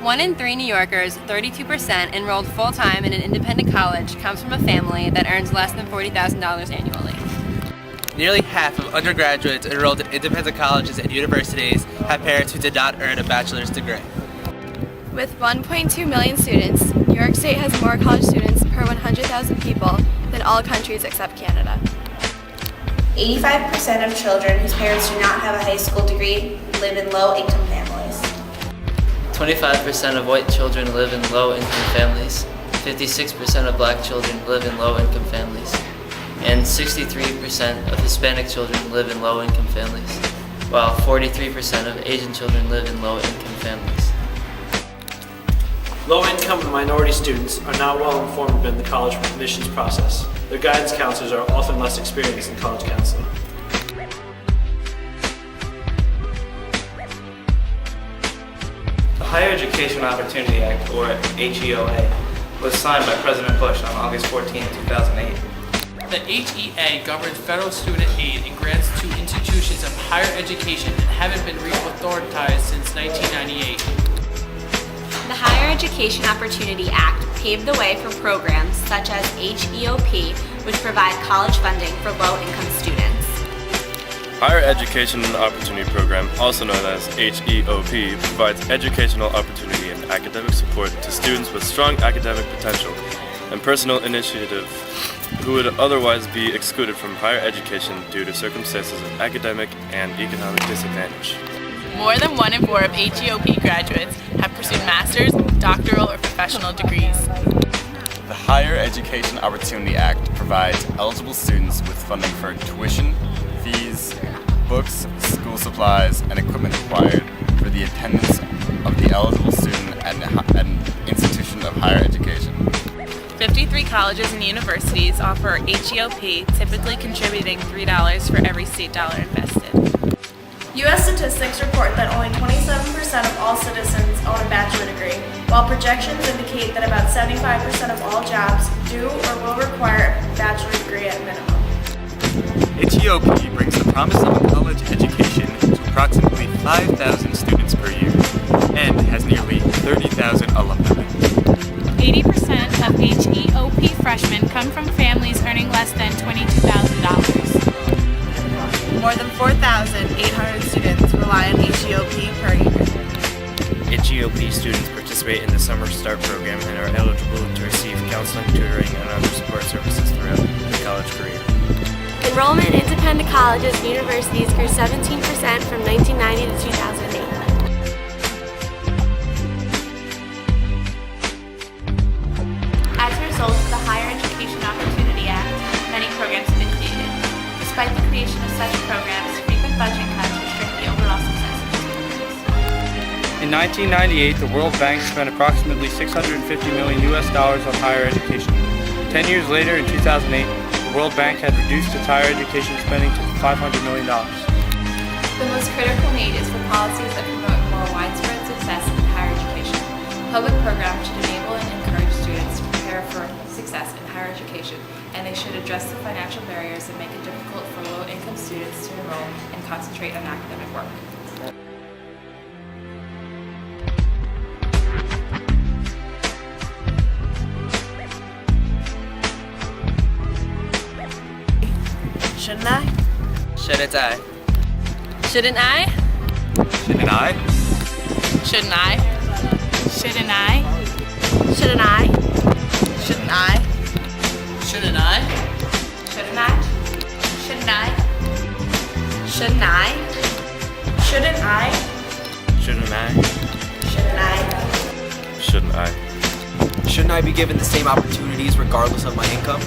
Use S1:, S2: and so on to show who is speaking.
S1: 1 in 3 New Yorkers, 32%, enrolled full-time in an independent college comes from a family that earns less than $40,000 annually.
S2: Nearly half of undergraduates enrolled in independent colleges and universities have parents who did not earn a bachelor's degree.
S3: With 1.2 million students, New York State has more college students per 100,000 people than all countries except Canada.
S4: 85% of children whose parents do not have a high school degree live in low-income families.
S5: 25% of white children live in low-income families. 56% of black children live in low-income families. And 63% of Hispanic children live in low-income families, while 43% of Asian children live in low-income families.
S6: Low-income and minority students are not well informed in the college admissions process. Their guidance counselors are often less experienced in college counseling.
S7: The Higher Education Opportunity Act, or HEOA, was signed by President Bush on August 14, 2008.
S8: The HEA governs federal student aid and grants to institutions of higher education that haven't been reauthorized since 1998.
S9: The Higher Education Opportunity Act paved the way for programs such as HEOP, which provide college funding for low-income students.
S10: Higher Education Opportunity Program, also known as HEOP, provides educational opportunity and academic support to students with strong academic potential and personal initiative who would otherwise be excluded from higher education due to circumstances of academic and economic disadvantage.
S11: More than 1 in 4 of HEOP graduates have pursued master's, doctoral, or professional degrees.
S12: The Higher Education Opportunity Act provides eligible students with funding for tuition, fees, books, school supplies, and equipment required for the attendance of the eligible student at an institution of higher education.
S11: 53 colleges and universities offer HEOP, typically contributing $3 for every state dollar invested.
S3: U.S. statistics report that only 27% of all citizens own a bachelor degree, while projections indicate that about 75% of all jobs do or will require a bachelor degree at minimum.
S13: HEOP brings the promise of a college education to approximately 5,000 students per year and has nearly 30,000 alumni.
S14: 80% of HEOP freshmen come from families earning less than $22,000.
S15: More than 4,800 students rely on HEOP per year.
S16: HEOP students participate in the Summer Start program and are eligible to receive counseling, tutoring, and other support services throughout the college career.
S17: Enrollment in independent colleges and universities grew 17% from 1990 to 2008.
S9: As a result of the Higher Education Opportunity Act, many programs have been created. Despite the creation of such programs, frequent budget cuts restrict the overall success of these programs.
S7: In 1998, the World Bank spent approximately $650 million on higher education. 10 years later, in 2008, the World Bank had reduced its higher education spending to $500 million.
S3: The most critical need is for policies that promote more widespread success in higher education. Public programs should enable and encourage students to prepare for success in higher education, and they should address the financial barriers that make it difficult for low-income students to enroll and concentrate on academic work.
S15: Shouldn't I?
S2: Shouldn't I?
S1: Shouldn't I?
S13: Shouldn't I?
S11: Shouldn't I?
S14: Shouldn't I?
S15: Shouldn't I? Shouldn't I?
S8: Shouldn't I?
S3: Shouldn't I? Shouldn't I? Shouldn't I? Shouldn't I?
S16: Shouldn't I?
S3: Shouldn't I?
S10: Shouldn't I?
S2: Shouldn't I be given the same opportunities regardless of my income?